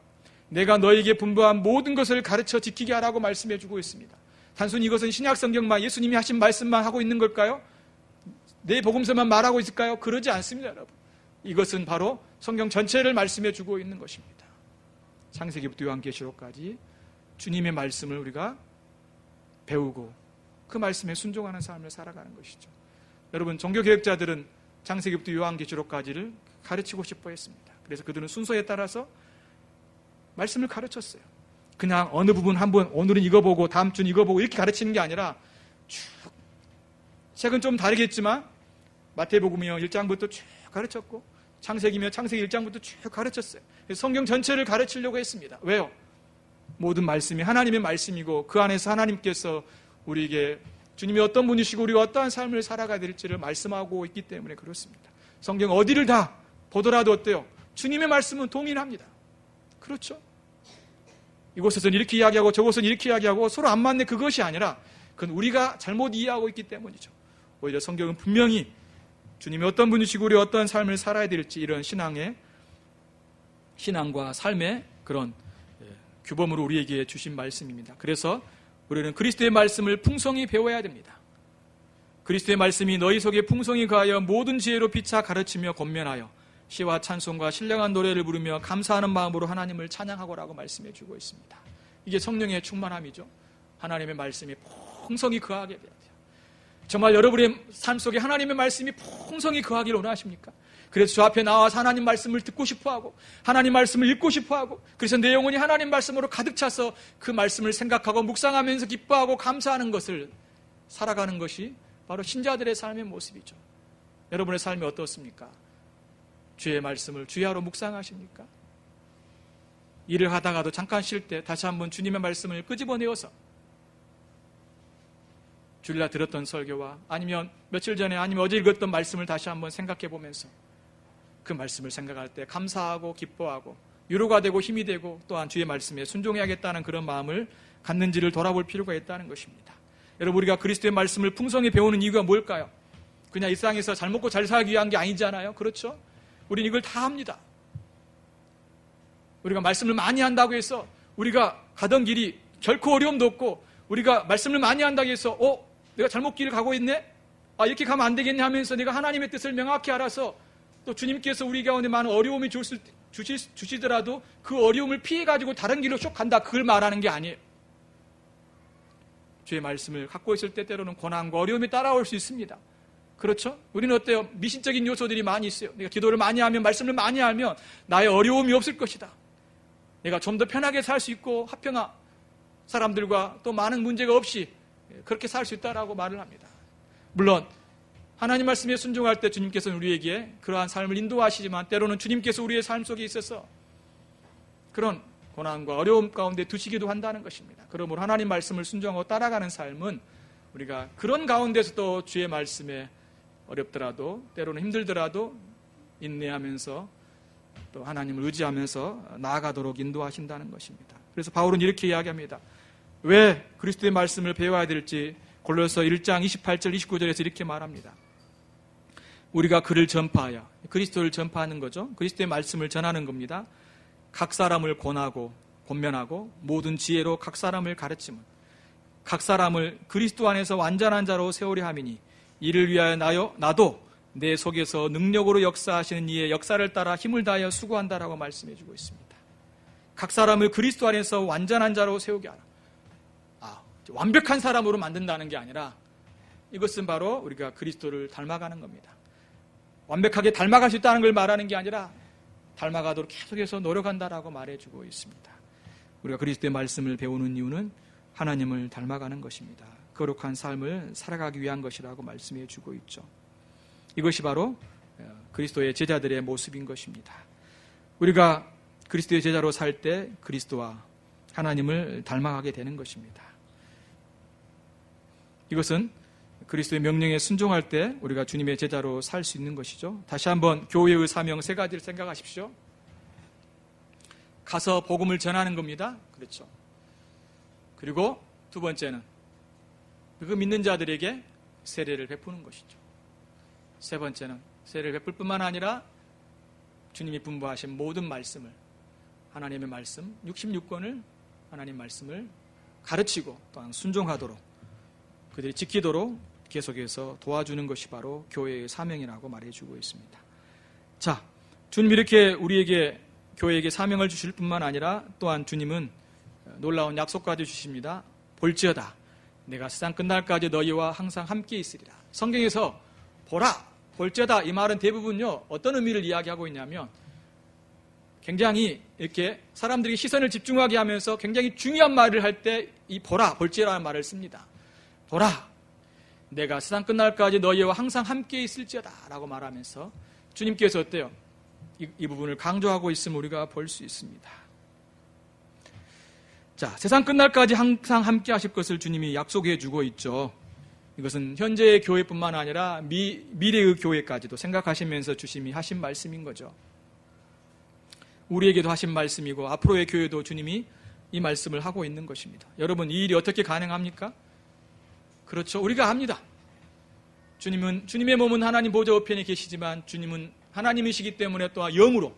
내가 너에게 분부한 모든 것을 가르쳐 지키게 하라고 말씀해 주고 있습니다. 단순히 이것은 신약 성경만, 예수님이 하신 말씀만 하고 있는 걸까요? 내 복음서만 말하고 있을까요? 그러지 않습니다, 여러분. 이것은 바로 성경 전체를 말씀해 주고 있는 것입니다. 창세기부터 요한계시록까지 주님의 말씀을 우리가 배우고 그 말씀에 순종하는 삶을 살아가는 것이죠. 여러분, 종교개혁자들은 창세기부터 요한계시록까지를 가르치고 싶어 했습니다. 그래서 그들은 순서에 따라서 말씀을 가르쳤어요. 그냥 어느 부분 한번, 오늘은 이거 보고 다음 주는 이거 보고 이렇게 가르치는 게 아니라 쭉, 책은 좀 다르겠지만 마태복음이요 1장부터 쭉 가르쳤고, 창세기면 창세기 1장부터 쭉 가르쳤어요. 성경 전체를 가르치려고 했습니다. 왜요? 모든 말씀이 하나님의 말씀이고 그 안에서 하나님께서 우리에게 주님이 어떤 분이시고 우리가 어떠한 삶을 살아가야 될지를 말씀하고 있기 때문에 그렇습니다. 성경 어디를 다 보더라도 어때요? 주님의 말씀은 동일합니다. 그렇죠? 이곳에서는 이렇게 이야기하고 저곳은 이렇게 이야기하고 서로 안 맞네, 그것이 아니라 그건 우리가 잘못 이해하고 있기 때문이죠. 오히려 성경은 분명히 주님이 어떤 분이시고 우리 어떤 삶을 살아야 될지, 이런 신앙과 삶의 그런 규범으로 우리에게 주신 말씀입니다. 그래서 우리는 그리스도의 말씀을 풍성히 배워야 됩니다. 그리스도의 말씀이 너희 속에 풍성히 거하여 모든 지혜로 피차 가르치며 권면하여 시와 찬송과 신령한 노래를 부르며 감사하는 마음으로 하나님을 찬양하고라고 말씀해 주고 있습니다. 이게 성령의 충만함이죠. 하나님의 말씀이 풍성히 거하게 돼야 돼요. 정말 여러분의 삶 속에 하나님의 말씀이 풍성히 거하기를 원하십니까? 그래서 저 앞에 나와서 하나님 말씀을 듣고 싶어하고 하나님 말씀을 읽고 싶어하고, 그래서 내 영혼이 하나님 말씀으로 가득 차서 그 말씀을 생각하고 묵상하면서 기뻐하고 감사하는 것을 살아가는 것이 바로 신자들의 삶의 모습이죠. 여러분의 삶이 어떻습니까? 주의 말씀을 주야로 묵상하십니까? 일을 하다가도 잠깐 쉴 때 다시 한번 주님의 말씀을 끄집어내어서 주일날 들었던 설교와 아니면 며칠 전에 아니면 어제 읽었던 말씀을 다시 한번 생각해 보면서 그 말씀을 생각할 때 감사하고 기뻐하고 위로가 되고 힘이 되고 또한 주의 말씀에 순종해야겠다는 그런 마음을 갖는지를 돌아볼 필요가 있다는 것입니다. 여러분, 우리가 그리스도의 말씀을 풍성히 배우는 이유가 뭘까요? 그냥 이 세상에서 잘 먹고 잘 살기 위한 게 아니잖아요. 그렇죠? 우리는 이걸 다 합니다. 우리가 말씀을 많이 한다고 해서 우리가 가던 길이 결코 어려움도 없고, 우리가 말씀을 많이 한다고 해서 내가 잘못 길을 가고 있네? 이렇게 가면 안 되겠네 하면서 내가 하나님의 뜻을 명확히 알아서 또 주님께서 우리 가운데 많은 어려움이 주시더라도 그 어려움을 피해가지고 다른 길로 쭉 간다, 그걸 말하는 게 아니에요. 주의 말씀을 갖고 있을 때 때로는 고난과 어려움이 따라올 수 있습니다. 그렇죠? 우리는 어때요? 미신적인 요소들이 많이 있어요. 내가 기도를 많이 하면, 말씀을 많이 하면 나의 어려움이 없을 것이다. 내가 좀 더 편하게 살 수 있고 화평한 사람들과 또 많은 문제가 없이 그렇게 살 수 있다라고 말을 합니다. 물론 하나님 말씀에 순종할 때 주님께서는 우리에게 그러한 삶을 인도하시지만 때로는 주님께서 우리의 삶 속에 있어서 그런 고난과 어려움 가운데 두시기도 한다는 것입니다. 그러므로 하나님 말씀을 순종하고 따라가는 삶은 우리가 그런 가운데서도 주의 말씀에 어렵더라도 때로는 힘들더라도 인내하면서 또 하나님을 의지하면서 나아가도록 인도하신다는 것입니다. 그래서 바울은 이렇게 이야기합니다. 왜 그리스도의 말씀을 배워야 될지 골로새 1장 28절 29절에서 이렇게 말합니다. 우리가 그를 전파하여, 그리스도를 전파하는 거죠. 그리스도의 말씀을 전하는 겁니다. 각 사람을 권하고 권면하고 모든 지혜로 각 사람을 가르치면 각 사람을 그리스도 안에서 완전한 자로 세우려 함이니 이를 위하여 나도 내 속에서 능력으로 역사하시는 이의 역사를 따라 힘을 다하여 수고한다라고 말씀해 주고 있습니다. 각 사람을 그리스도 안에서 완전한 자로 세우게 하라. 완벽한 사람으로 만든다는 게 아니라 이것은 바로 우리가 그리스도를 닮아가는 겁니다. 완벽하게 닮아갈 수 있다는 걸 말하는 게 아니라 닮아가도록 계속해서 노력한다라고 말해주고 있습니다. 우리가 그리스도의 말씀을 배우는 이유는 하나님을 닮아가는 것입니다. 거룩한 삶을 살아가기 위한 것이라고 말씀해 주고 있죠. 이것이 바로 그리스도의 제자들의 모습인 것입니다. 우리가 그리스도의 제자로 살 때 그리스도와 하나님을 닮아가게 되는 것입니다. 이것은 그리스도의 명령에 순종할 때 우리가 주님의 제자로 살 수 있는 것이죠. 다시 한번 교회의 사명 세 가지를 생각하십시오. 가서 복음을 전하는 겁니다. 그렇죠. 그리고 두 번째는 그 믿는 자들에게 세례를 베푸는 것이죠. 세 번째는 세례를 베풀 뿐만 아니라 주님이 분부하신 모든 말씀을, 하나님의 말씀 66권을 하나님 말씀을 가르치고 또한 순종하도록 그들이 지키도록 계속해서 도와주는 것이 바로 교회의 사명이라고 말해주고 있습니다. 자, 주님이 이렇게 우리에게 교회에게 사명을 주실 뿐만 아니라 또한 주님은 놀라운 약속까지 주십니다. 볼지어다 내가 세상 끝날까지 너희와 항상 함께 있으리라. 성경에서 보라, 볼지어다 이 말은 대부분요 어떤 의미를 이야기하고 있냐면 굉장히 이렇게 사람들이 시선을 집중하게 하면서 굉장히 중요한 말을 할 때 이 보라, 볼지어라는 말을 씁니다. 보라, 내가 세상 끝날까지 너희와 항상 함께 있을지어다 라고 말하면서 주님께서 어때요? 이 부분을 강조하고 있음을 우리가 볼 수 있습니다. 자, 세상 끝날까지 항상 함께 하실 것을 주님이 약속해 주고 있죠. 이것은 현재의 교회뿐만 아니라 미래의 교회까지도 생각하시면서 주님이 하신 말씀인 거죠. 우리에게도 하신 말씀이고 앞으로의 교회도 주님이 이 말씀을 하고 있는 것입니다. 여러분, 이 일이 어떻게 가능합니까? 그렇죠. 우리가 합니다. 주님의 몸은 하나님 보좌 우편에 계시지만 주님은 하나님이시기 때문에 또한 영으로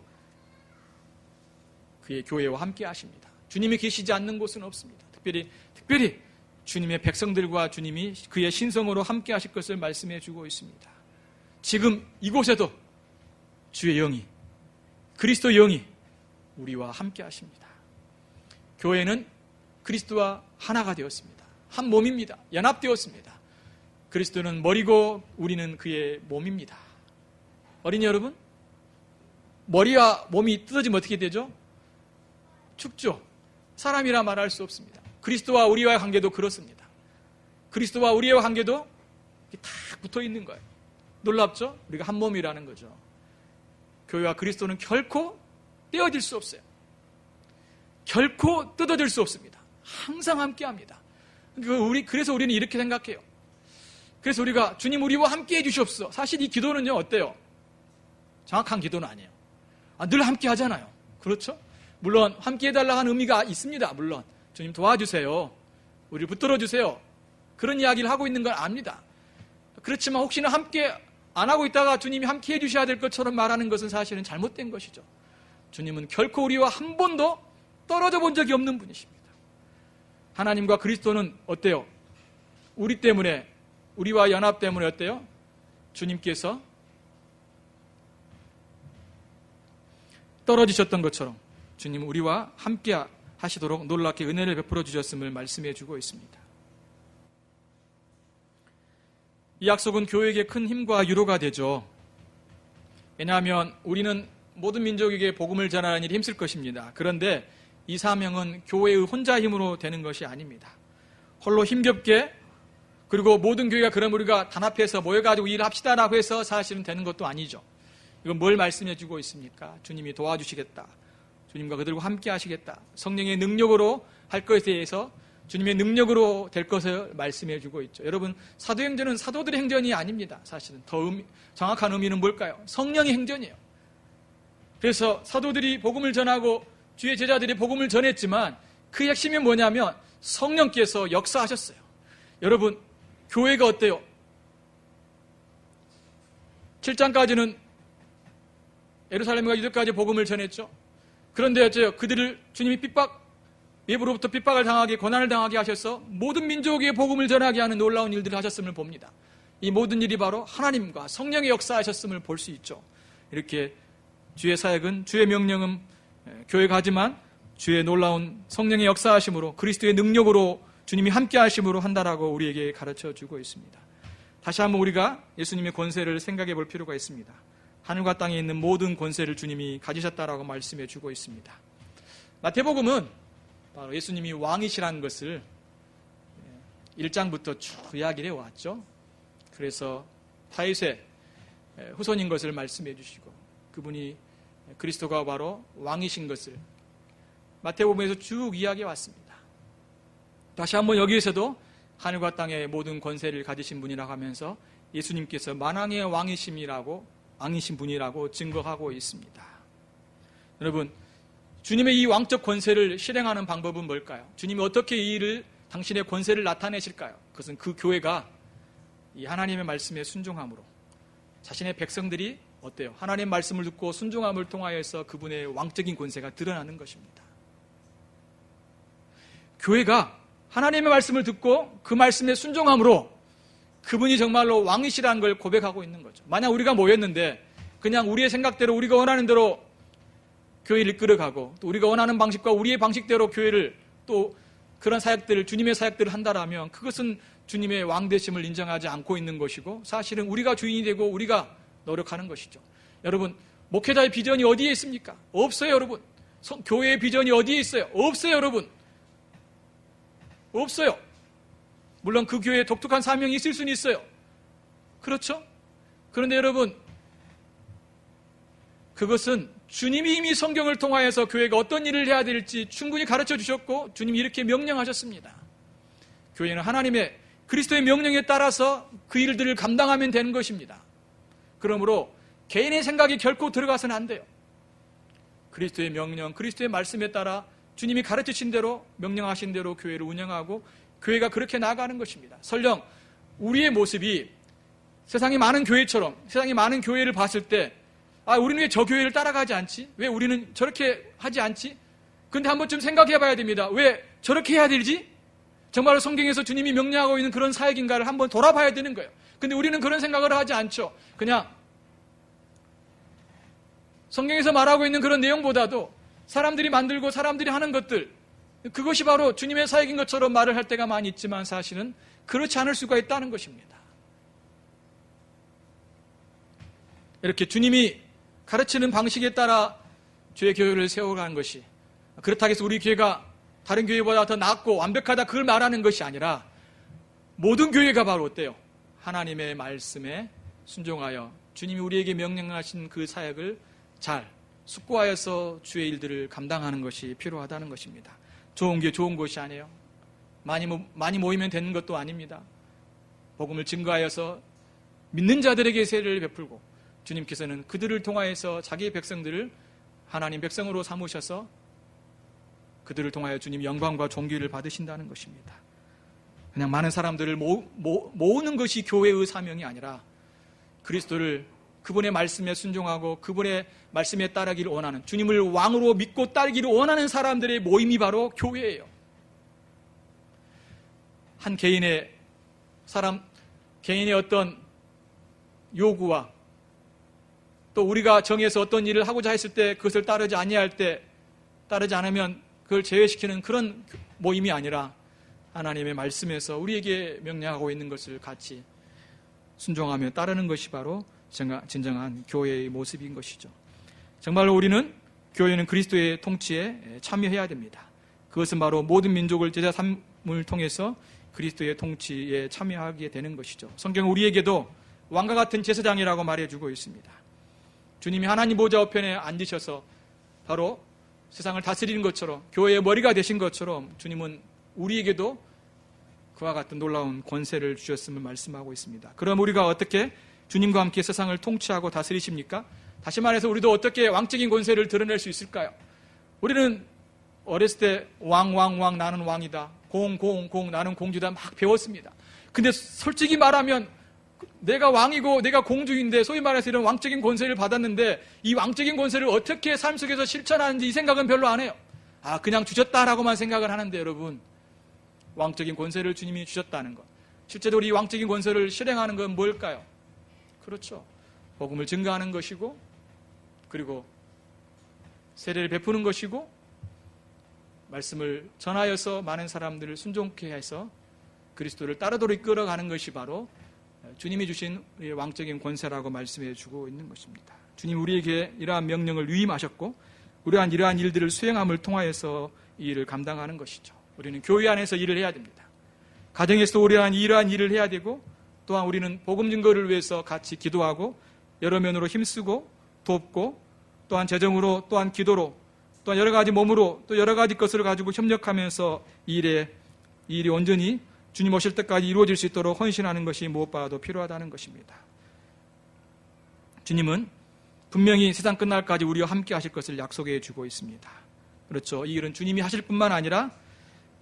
그의 교회와 함께 하십니다. 주님이 계시지 않는 곳은 없습니다. 특별히 주님의 백성들과 주님이 그의 신성으로 함께 하실 것을 말씀해 주고 있습니다. 지금 이곳에도 주의 영이, 그리스도 영이 우리와 함께 하십니다. 교회는 그리스도와 하나가 되었습니다. 한 몸입니다. 연합되었습니다. 그리스도는 머리고 우리는 그의 몸입니다. 어린이 여러분, 머리와 몸이 뜯어지면 어떻게 되죠? 죽죠. 사람이라 말할 수 없습니다. 그리스도와 우리와의 관계도 그렇습니다. 그리스도와 우리의 관계도 딱 붙어 있는 거예요. 놀랍죠? 우리가 한 몸이라는 거죠. 교회와 그리스도는 결코 떼어질 수 없어요. 결코 뜯어질 수 없습니다. 항상 함께 합니다. 그래서 우리는 이렇게 생각해요. 그래서 우리가 주님 우리와 함께 해주시옵소서. 사실 이 기도는요 어때요? 정확한 기도는 아니에요. 늘 함께 하잖아요. 그렇죠? 물론 함께 해달라고 하는 의미가 있습니다. 물론 주님 도와주세요. 우리를 붙들어 주세요. 그런 이야기를 하고 있는 걸 압니다. 그렇지만 혹시나 함께 안 하고 있다가 주님이 함께 해주셔야 될 것처럼 말하는 것은 사실은 잘못된 것이죠. 주님은 결코 우리와 한 번도 떨어져 본 적이 없는 분이십니다. 하나님과 그리스도는 어때요? 우리 때문에, 우리와 연합 때문에 어때요? 주님께서 떨어지셨던 것처럼 주님은 우리와 함께 하시도록 놀랍게 은혜를 베풀어 주셨음을 말씀해 주고 있습니다. 이 약속은 교회에게 큰 힘과 위로가 되죠. 왜냐하면 우리는 모든 민족에게 복음을 전하는 일이 힘쓸 것입니다. 그런데 이 사명은 교회의 혼자 힘으로 되는 것이 아닙니다. 홀로 힘겹게, 그리고 모든 교회가 그럼 우리가 단합해서 모여가지고 일을 합시다라고 해서 사실은 되는 것도 아니죠. 이건 뭘 말씀해 주고 있습니까? 주님이 도와주시겠다. 주님과 그들과 함께 하시겠다. 성령의 능력으로 할 것에 대해서 주님의 능력으로 될 것을 말씀해 주고 있죠. 여러분, 사도행전은 사도들의 행전이 아닙니다. 사실은 더 정확한 의미는 뭘까요? 성령의 행전이에요. 그래서 사도들이 복음을 전하고 주의 제자들이 복음을 전했지만 그 핵심이 뭐냐면 성령께서 역사하셨어요. 여러분, 교회가 어때요? 7장까지는 예루살렘과 유대까지 복음을 전했죠. 그런데 어째요? 그들을 주님이 외부로부터 핍박을 당하게, 고난을 당하게 하셔서 모든 민족에게 복음을 전하게 하는 놀라운 일들을 하셨음을 봅니다. 이 모든 일이 바로 하나님과 성령의 역사하셨음을 볼 수 있죠. 이렇게 주의 사역은, 주의 명령은 교회가 하지만 주의 놀라운 성령의 역사하심으로, 그리스도의 능력으로 주님이 함께 하심으로 한다라고 우리에게 가르쳐 주고 있습니다. 다시 한번 우리가 예수님의 권세를 생각해 볼 필요가 있습니다. 하늘과 땅에 있는 모든 권세를 주님이 가지셨다라고 말씀해 주고 있습니다. 마태복음은 바로 예수님이 왕이시라는 것을 1장부터 쭉 이야기를 해왔죠. 그래서 다윗의 후손인 것을 말씀해 주시고 그분이 그리스도가 바로 왕이신 것을 마태복음에서 쭉 이야기해 왔습니다. 다시 한번 여기에서도 하늘과 땅의 모든 권세를 가지신 분이라고 하면서 예수님께서 만왕의 왕이신 분이라고 증거하고 있습니다. 여러분, 주님의 이 왕적 권세를 실행하는 방법은 뭘까요? 주님이 어떻게 이 일을, 당신의 권세를 나타내실까요? 그것은 그 교회가 이 하나님의 말씀에 순종함으로, 자신의 백성들이 어때요? 하나님의 말씀을 듣고 순종함을 통하여서 그분의 왕적인 권세가 드러나는 것입니다. 교회가 하나님의 말씀을 듣고 그 말씀에 순종함으로 그분이 정말로 왕이시라는 걸 고백하고 있는 거죠. 만약 우리가 모였는데 그냥 우리의 생각대로, 우리가 원하는 대로 교회를 이끌어가고 또 우리가 원하는 방식과 우리의 방식대로 교회를, 또 그런 사역들을, 주님의 사역들을 한다라면 그것은 주님의 왕되심을 인정하지 않고 있는 것이고, 사실은 우리가 주인이 되고 우리가 노력하는 것이죠. 여러분, 목회자의 비전이 어디에 있습니까? 없어요, 여러분. 교회의 비전이 어디에 있어요? 없어요, 여러분. 없어요. 물론 그 교회에 독특한 사명이 있을 수는 있어요. 그렇죠? 그런데 여러분, 그것은 주님이 이미 성경을 통하여서 교회가 어떤 일을 해야 될지 충분히 가르쳐 주셨고 주님이 이렇게 명령하셨습니다. 교회는 하나님의, 그리스도의 명령에 따라서 그 일들을 감당하면 되는 것입니다. 그러므로 개인의 생각이 결코 들어가서는 안 돼요. 그리스도의 명령, 그리스도의 말씀에 따라 주님이 가르치신 대로, 명령하신 대로 교회를 운영하고 교회가 그렇게 나아가는 것입니다. 설령 우리의 모습이 세상의 많은 교회처럼, 세상의 많은 교회를 봤을 때 우리는 왜 저 교회를 따라가지 않지? 왜 우리는 저렇게 하지 않지? 근데 한 번쯤 생각해 봐야 됩니다. 왜 저렇게 해야 되지? 정말 성경에서 주님이 명령하고 있는 그런 사역인가를 한번 돌아봐야 되는 거예요. 근데 우리는 그런 생각을 하지 않죠. 그냥 성경에서 말하고 있는 그런 내용보다도 사람들이 만들고 사람들이 하는 것들, 그것이 바로 주님의 사역인 것처럼 말을 할 때가 많이 있지만 사실은 그렇지 않을 수가 있다는 것입니다. 이렇게 주님이 가르치는 방식에 따라 주의 교회를 세워가는 것이, 그렇다고 해서 우리 교회가 다른 교회보다 더 낫고 완벽하다, 그걸 말하는 것이 아니라 모든 교회가 바로 어때요? 하나님의 말씀에 순종하여 주님이 우리에게 명령하신 그 사역을 잘 숙고하여서 주의 일들을 감당하는 것이 필요하다는 것입니다. 좋은 게 좋은 것이 아니에요. 많이 모이면 되는 것도 아닙니다. 복음을 증거하여서 믿는 자들에게 세례를 베풀고 주님께서는 그들을 통하여서 자기의 백성들을 하나님 백성으로 삼으셔서 그들을 통하여 주님 영광과 존귀를 받으신다는 것입니다. 그냥 많은 사람들을 모으는 것이 교회의 사명이 아니라 그리스도를, 그분의 말씀에 순종하고 그분의 말씀에 따르기를 원하는, 주님을 왕으로 믿고 따르기를 원하는 사람들의 모임이 바로 교회예요. 한 개인의 어떤 요구와 또 우리가 정해서 어떤 일을 하고자 했을 때 그것을 따르지 않으면 그걸 제외시키는 그런 모임이 아니라 하나님의 말씀에서 우리에게 명령하고 있는 것을 같이 순종하며 따르는 것이 바로 진정한 교회의 모습인 것이죠. 정말로 우리는, 교회는 그리스도의 통치에 참여해야 됩니다. 그것은 바로 모든 민족을 제자 삼을 통해서 그리스도의 통치에 참여하게 되는 것이죠. 성경은 우리에게도 왕과 같은 제사장이라고 말해주고 있습니다. 주님이 하나님 보좌 우편에 앉으셔서 바로 세상을 다스리는 것처럼, 교회의 머리가 되신 것처럼 주님은 우리에게도 그와 같은 놀라운 권세를 주셨음을 말씀하고 있습니다. 그럼 우리가 어떻게 주님과 함께 세상을 통치하고 다스리십니까? 다시 말해서 우리도 어떻게 왕적인 권세를 드러낼 수 있을까요? 우리는 어렸을 때 왕 나는 왕이다, 공 나는 공주다 막 배웠습니다. 근데 솔직히 말하면 내가 왕이고 내가 공주인데, 소위 말해서 이런 왕적인 권세를 받았는데 이 왕적인 권세를 어떻게 삶 속에서 실천하는지 이 생각은 별로 안 해요. 그냥 주셨다라고만 생각을 하는데, 여러분, 왕적인 권세를 주님이 주셨다는 것, 실제로 이 왕적인 권세를 실행하는 건 뭘까요? 그렇죠, 복음을 증거하는 것이고, 그리고 세례를 베푸는 것이고, 말씀을 전하여서 많은 사람들을 순종케 해서 그리스도를 따르도록 이끌어가는 것이 바로 주님이 주신 우리의 왕적인 권세라고 말씀해 주고 있는 것입니다. 주님 우리에게 이러한 명령을 위임하셨고, 우리한 이러한 일들을 수행함을 통하여서 이 일을 감당하는 것이죠. 우리는 교회 안에서 일을 해야 됩니다. 가정에서 이러한 일을 해야 되고, 또한 우리는 복음 증거를 위해서 같이 기도하고 여러 면으로 힘쓰고 돕고, 또한 재정으로, 또한 기도로, 또한 여러 가지 몸으로, 또 여러 가지 것을 가지고 협력하면서 이 일이 온전히 주님 오실 때까지 이루어질 수 있도록 헌신하는 것이 무엇보다도 필요하다는 것입니다. 주님은 분명히 세상 끝날까지 우리와 함께 하실 것을 약속해 주고 있습니다. 그렇죠. 이 일은 주님이 하실 뿐만 아니라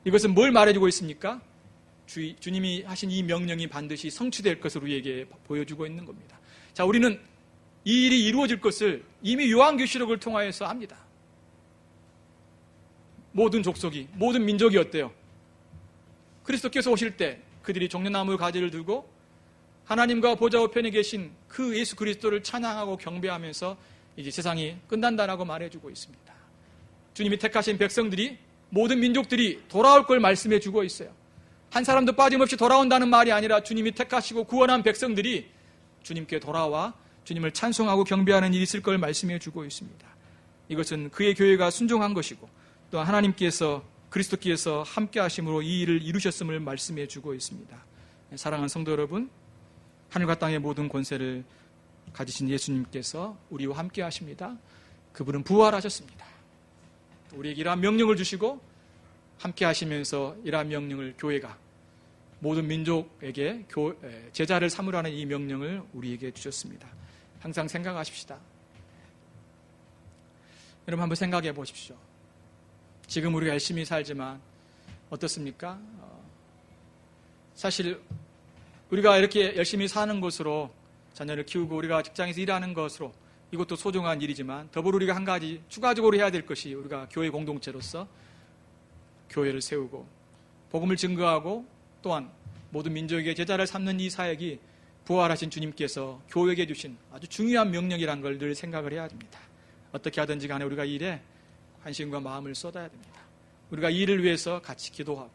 이것은 뭘 말해주고 있습니까? 주님이 하신 이 명령이 반드시 성취될 것을 우리에게 보여주고 있는 겁니다. 자, 우리는 이 일이 이루어질 것을 이미 요한계시록을 통하여서 압니다. 모든 족속이, 모든 민족이 어때요? 그리스도께서 오실 때 그들이 종려나무 가지를 들고 하나님과 보좌 우편에 계신 그 예수 그리스도를 찬양하고 경배하면서 이제 세상이 끝난다라고 말해주고 있습니다. 주님이 택하신 백성들이, 모든 민족들이 돌아올 걸 말씀해 주고 있어요. 한 사람도 빠짐없이 돌아온다는 말이 아니라 주님이 택하시고 구원한 백성들이 주님께 돌아와 주님을 찬송하고 경배하는 일이 있을 걸 말씀해 주고 있습니다. 이것은 그의 교회가 순종한 것이고, 또 하나님께서, 그리스도께서 함께 하심으로 이 일을 이루셨음을 말씀해 주고 있습니다. 사랑하는 성도 여러분, 하늘과 땅의 모든 권세를 가지신 예수님께서 우리와 함께 하십니다. 그분은 부활하셨습니다. 우리에게 이러한 명령을 주시고 함께 하시면서 이러한 명령을 교회가 모든 민족에게 제자를 삼으라는 이 명령을 우리에게 주셨습니다. 항상 생각하십시다. 여러분 한번 생각해 보십시오. 지금 우리가 열심히 살지만 어떻습니까? 사실 우리가 이렇게 열심히 사는 것으로 자녀를 키우고 우리가 직장에서 일하는 것으로 이것도 소중한 일이지만, 더불어 우리가 한 가지 추가적으로 해야 될 것이, 우리가 교회 공동체로서 교회를 세우고 복음을 증거하고 또한 모든 민족에게 제자를 삼는 이 사역이 부활하신 주님께서 교회에게 주신 아주 중요한 명령이라는 걸 늘 생각을 해야 됩니다. 어떻게 하든지 간에 우리가 이 일에 관심과 마음을 쏟아야 됩니다. 우리가 이 일을 위해서 같이 기도하고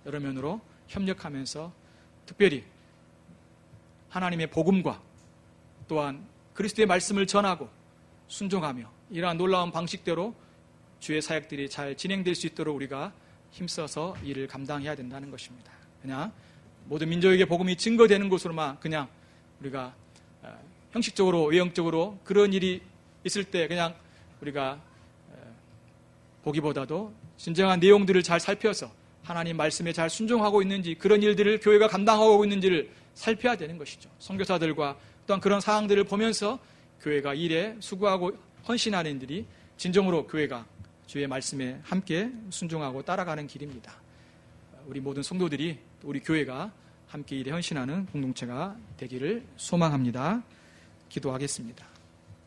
여러 면으로 협력하면서 특별히 하나님의 복음과 또한 그리스도의 말씀을 전하고 순종하며 이러한 놀라운 방식대로 주의 사역들이 잘 진행될 수 있도록 우리가 힘써서 일을 감당해야 된다는 것입니다. 그냥 모든 민족에게 복음이 증거되는 것으로만 그냥 우리가 형식적으로, 외형적으로 그런 일이 있을 때 그냥 우리가 보기보다도 진정한 내용들을 잘 살펴서 하나님 말씀에 잘 순종하고 있는지, 그런 일들을 교회가 감당하고 있는지를 살펴야 되는 것이죠. 선교사들과 또한 그런 상황들을 보면서 교회가 일에 수고하고 헌신하는 일들이 진정으로 교회가 주의 말씀에 함께 순종하고 따라가는 길입니다. 우리 모든 성도들이, 우리 교회가 함께 일에 헌신하는 공동체가 되기를 소망합니다. 기도하겠습니다.